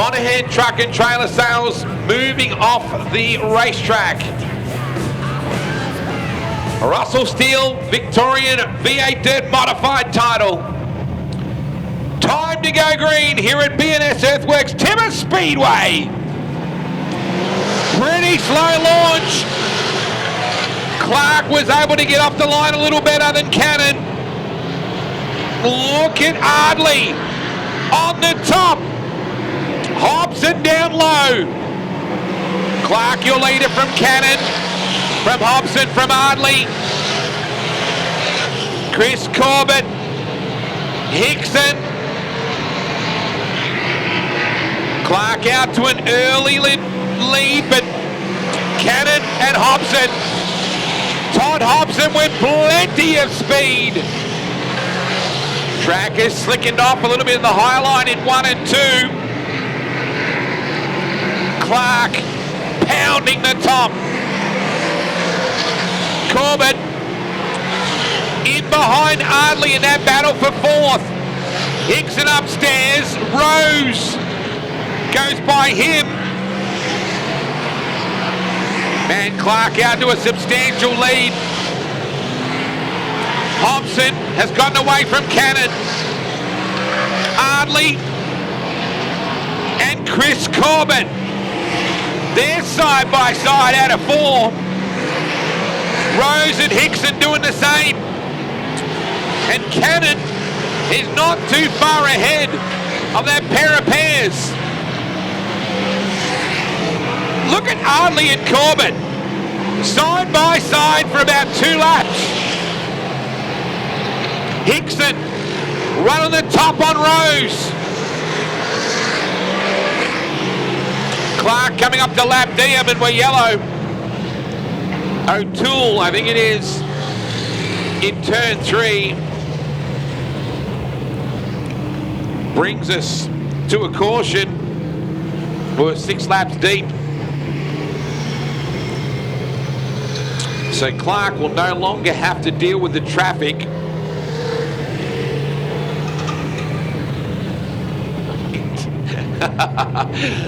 Monahan Truck and Trailer Sales moving off the racetrack. Russell Steele, Victorian V8 Dirt Modified title. Time to go green here at B&S Earthworks Timber Speedway. Pretty slow launch. Clark was able to get off the line a little better than Cannon. Look at Ardley on the top. Hobson down low. Clark, your leader from Cannon. From Hobson, from Ardley. Chris Corbett. Hickson. Clark out to an early lead, but Cannon and Hobson. Todd Hobson with plenty of speed. Track is slickened off a little bit in the high line in 1 and 2. Clark pounding the top. Corbett in behind Ardley in that battle for 4th. Hickson upstairs. Rose goes by him. And Clark out to a substantial lead. Hobson has gotten away from Cannon. Ardley and Chris Corbett. They're side by side out of 4. Rose and Hickson doing the same. And Cannon is not too far ahead of that pair of pairs. Look at Ardley and Corbett. Side by side for about 2 laps. Hickson right on the top on Rose. Clark coming up to lap D, and we're yellow. O'Toole, I think it is, in turn 3. Brings us to a caution. We're 6 laps deep. So Clark will no longer have to deal with the traffic.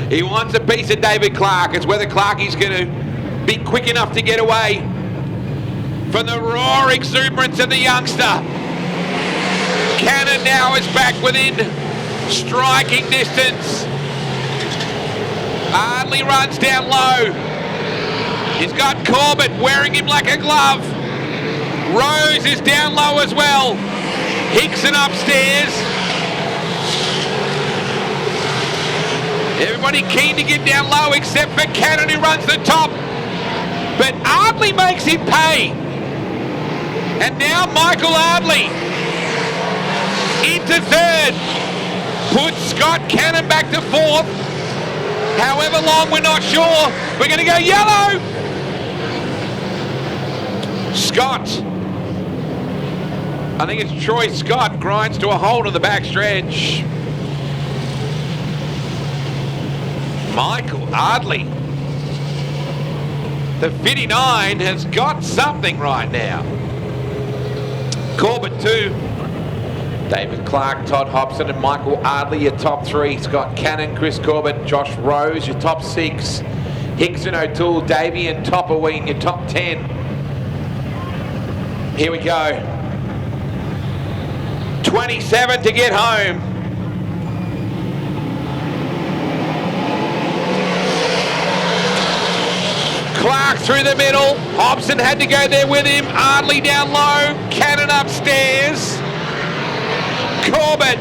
He wants a piece of David Clark. It's whether Clarkie's going to be quick enough to get away from the raw exuberance of the youngster. Cannon now is back within striking distance. Ardley runs down low. He's got Corbett wearing him like a glove. Rose is down low as well. Hickson upstairs. Everybody keen to get down low except for Cannon, who runs the top. But Ardley makes him pay. And now Michael Ardley into 3rd. Puts Scott Cannon back to 4th. However long, we're not sure. We're going to go yellow. Scott. I think it's Troy Scott grinds to a halt on the back stretch. Michael Ardley, the 59, has got something right now. Corbett 2. David Clark, Todd Hobson and Michael Ardley, your top 3. Scott Cannon, Chris Corbett, Josh Rose, your top 6. Hickson, O'Toole, Davey and Topperween, your top 10. Here we go. 27 to get home. Clark through the middle. Hobson had to go there with him. Ardley down low. Cannon upstairs. Corbett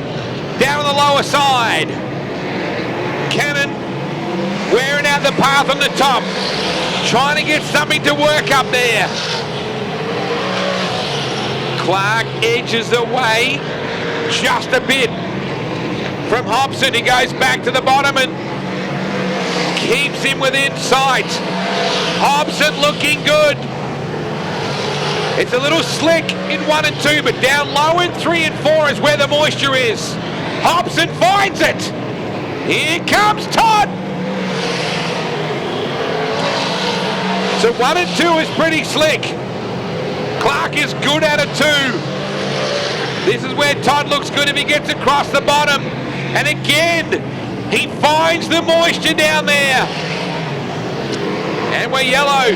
down on the lower side. Cannon wearing out the path on the top. Trying to get something to work up there. Clark edges away just a bit from Hobson. He goes back to the bottom and keeps him within sight. Hobson looking good. It's a little slick in 1 and 2, but down low in 3 and 4 is where the moisture is. Hobson finds it. Here comes Todd. So 1 and 2 is pretty slick. Clark is good out of 2. This is where Todd looks good if he gets across the bottom. And again, He finds the moisture down there. And we're yellow.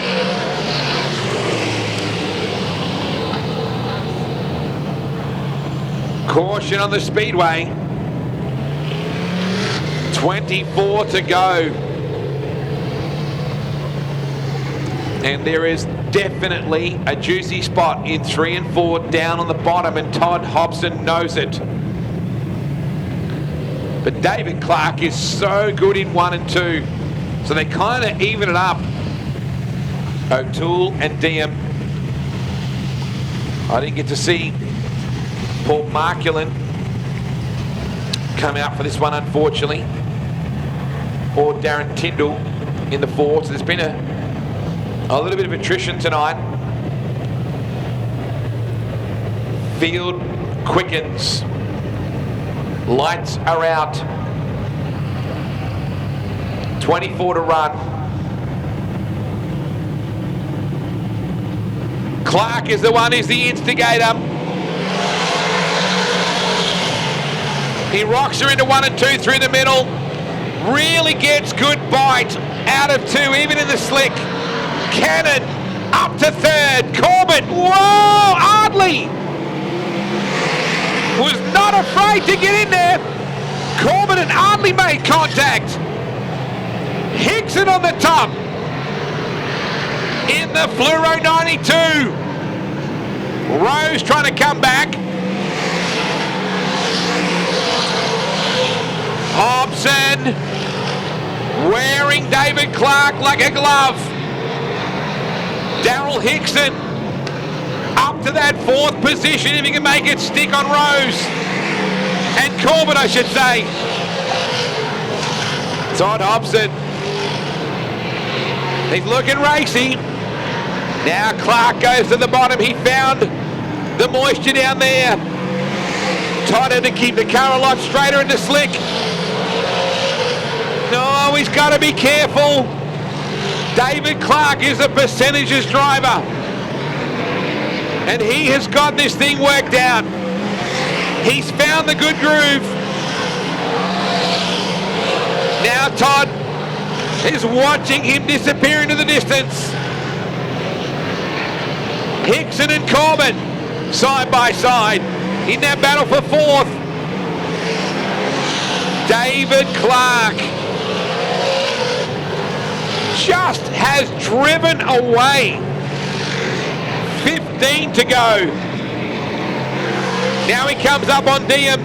Caution on the Speedway. 24 to go. And there is definitely a juicy spot in 3 and 4 down on the bottom, and Todd Hobson knows it. But David Clark is so good in 1 and 2, so they kind of even it up. O'Toole and Diem. I didn't get to see Paul Marculin come out for this one, unfortunately, or Darren Tyndall in the 4. So there's been a little bit of attrition tonight. Field quickens. Lights are out. 24 to run. Clark is the one who's the instigator. He rocks her into 1 and 2 through the middle. Really gets good bite out of 2, even in the slick. Cannon up to 3rd. Corbett, whoa, Ardley was not afraid to get in there. Corbett and Ardley made contact. Hickson on the top in the Fluoro 92. Rose trying to come back. Hobson wearing David Clark like a glove. Daryl Hickson up to that 4th position if he can make it stick on Rose. And Corbett, I should say. Todd Hobson. He's looking racy. Now Clark goes to the bottom. He found the moisture down there. Todd had to keep the car a lot straighter in the slick. No, he's got to be careful. David Clark is a percentages driver. And he has got this thing worked out. He's found the good groove. Now Todd is watching him disappear into the distance. Hickson and Corbett side by side in that battle for 4th. David Clark just has driven away. 15 to go. Now he comes up on Diem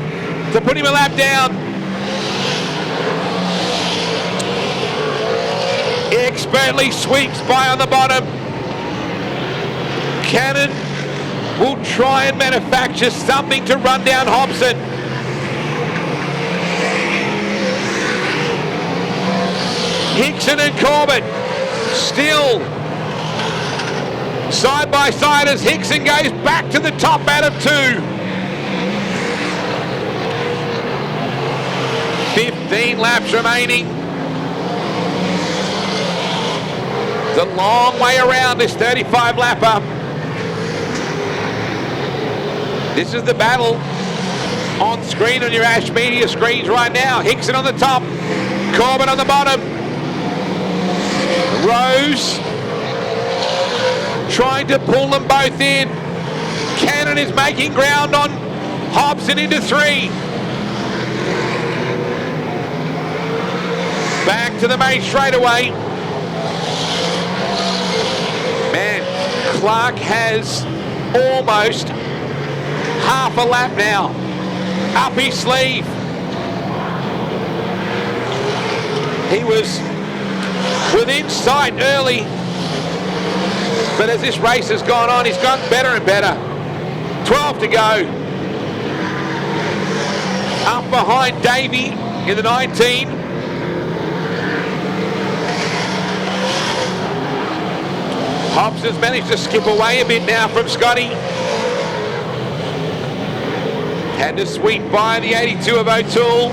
to put him a lap down. Expertly sweeps by on the bottom. Cannon will try and manufacture something to run down Hobson. Hickson and Corbett still side by side as Hickson goes back to the top out of 2. 15 laps remaining. It's a long way around this 35 lapper. This is the battle on screen on your Ash Media screens right now. Hickson on the top, Corbett on the bottom. Rose trying to pull them both in. Cannon is making ground on Hobson into 3. Back to the main straightaway. Man, Clark has almost half a lap now up his sleeve. He was within sight early, but as this race has gone on, he's gotten better and better. 12 to go. Up behind Davey in the 19. Hobson's managed to skip away a bit now from Scotty. Had to sweep by the 82 of O'Toole.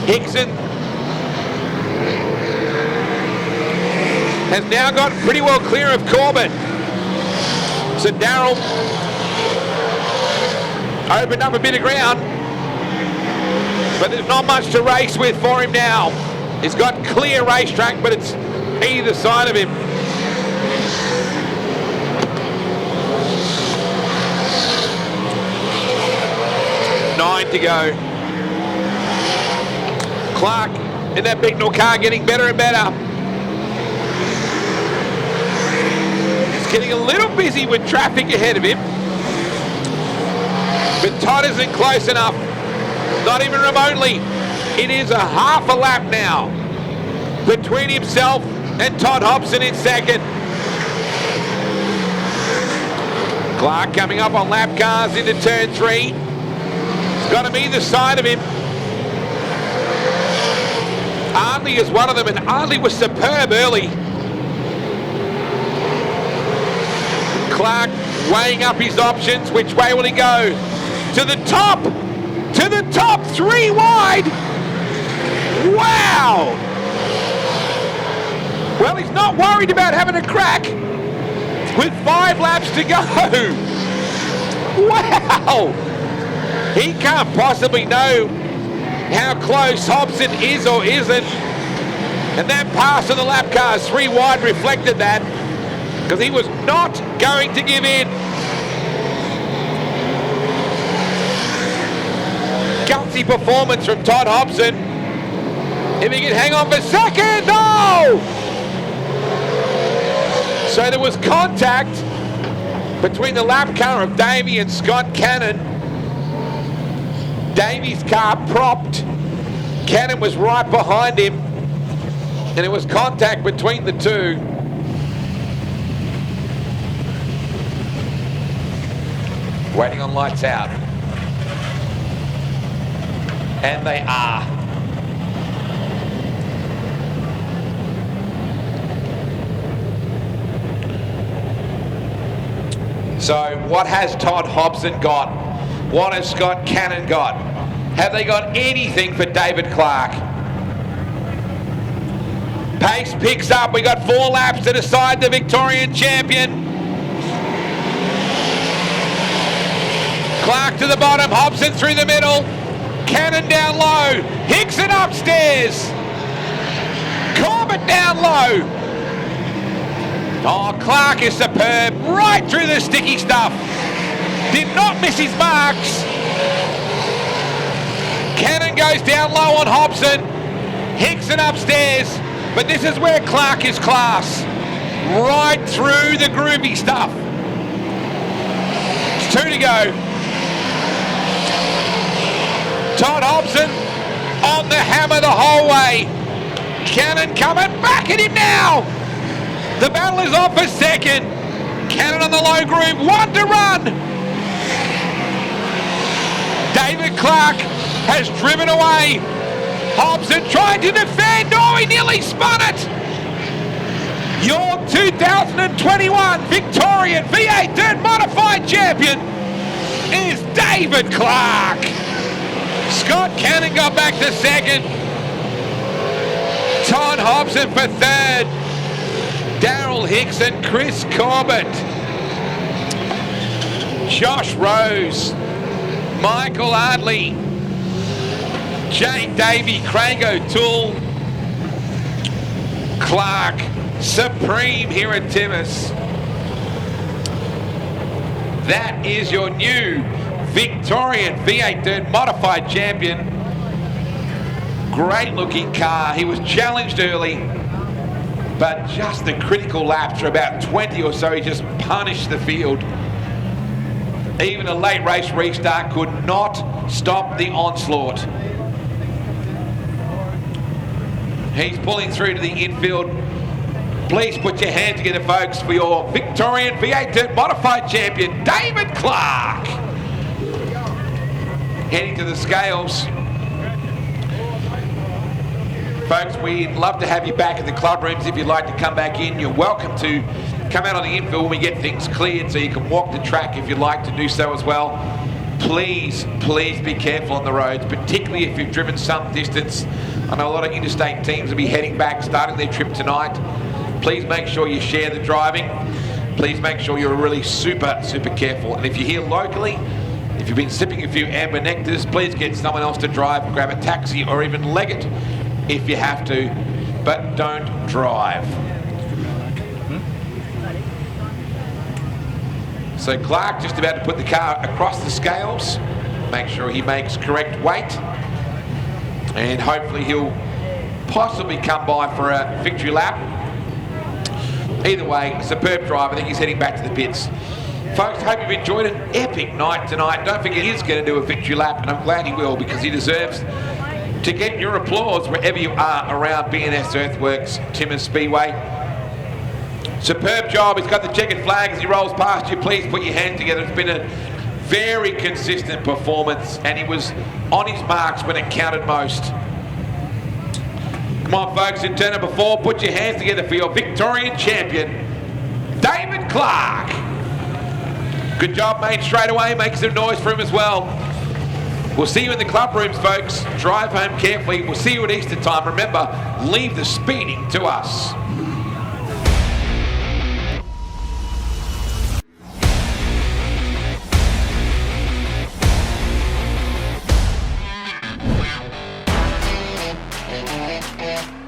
Hickson has now got pretty well clear of Corbett. So Darryl opened up a bit of ground, But there's not much to race with for him now. He's got clear racetrack, but it's either side of him. Nine to go. Clark in that Bicknell car getting better and better. He's getting a little busy with traffic ahead of him. But Todd isn't close enough. Not even remotely. It is a half a lap now between himself and Todd Hobson in second. Clark coming up on lap cars into turn 3. He's got him either side of him. Ardley is one of them, and Ardley was superb early. Clark weighing up his options. Which way will he go? To the top! To the top, 3 wide! Wow! Well, he's not worried about having a crack with 5 laps to go. Wow! He can't possibly know how close Hobson is or isn't. And that pass of the lap cars 3 wide reflected that, because he was not going to give in. Gutsy performance from Todd Hobson. If he can hang on for second, no! So there was contact between the lap car of Davey and Scott Cannon. Davey's car propped. Cannon was right behind him. And it was contact between the two. Waiting on lights out. And they are. So what has Todd Hobson got? What has Scott Cannon got? Have they got anything for David Clark? Pace picks up. We got 4 laps to decide the Victorian champion. Clark to the bottom, Hobson through the middle. Cannon down low, Hickson upstairs. Corbett down low. Oh, Clark is superb, right through the sticky stuff. Did not miss his marks. Cannon goes down low on Hobson. Hickson upstairs, but this is where Clark is class. Right through the groovy stuff. It's 2 to go. Todd Hobson on the hammer the whole way. Cannon coming back at him now. The battle is on for second. Cannon on the low groove, 1 to run. David Clark has driven away. Hobson trying to defend. Oh, he nearly spun it. Your 2021 Victorian V8 Dirt Modified Champion is David Clark. Scott Cannon got back to second. Todd Hobson for third. Daryl Hicks and Chris Corbett. Josh Rose. Michael Ardley. Jane Davey, Craig O'Toole. Clark, supreme here at Timmins. That is your new Victorian V8 Dirt Modified Champion. Great looking car. He was challenged early, but just the critical laps for about 20 or so, he just punished the field. Even a late race restart could not stop the onslaught. He's pulling through to the infield. Please put your hands together, folks, for your Victorian V8 Dirt Modified Champion, David Clark. Heading to the scales. Folks, we'd love to have you back in the club rooms. If you'd like to come back in, you're welcome to come out on the infield when we get things cleared, so you can walk the track if you'd like to do so as well. Please, please be careful on the roads, particularly if you've driven some distance. I know a lot of interstate teams will be heading back, starting their trip tonight. Please make sure you share the driving. Please make sure you're really super, super careful. And if you're here locally, If you've been sipping a few amber nectars, please get someone else to drive, grab a taxi or even leg it if you have to, but don't drive. So Clark just about to put the car across the scales, make sure he makes correct weight, and hopefully he'll possibly come by for a victory lap. Either way, superb drive. I think he's heading back to the pits. Folks, hope you've enjoyed an epic night tonight. Don't forget he's going to do a victory lap, and I'm glad he will, because he deserves to get your applause wherever you are around B&S Earthworks, Timmins Speedway. Superb job. He's got the checkered flag as he rolls past you. Please put your hands together. It's been a very consistent performance, and he was on his marks when it counted most. Come on, folks, in turn number 4, put your hands together for your Victorian champion, David Clark. Good job, mate, straight away. Make some noise for him as well. We'll see you in the club rooms, folks. Drive home carefully. We'll see you at Easter time. Remember, leave the speeding to us. Yeah.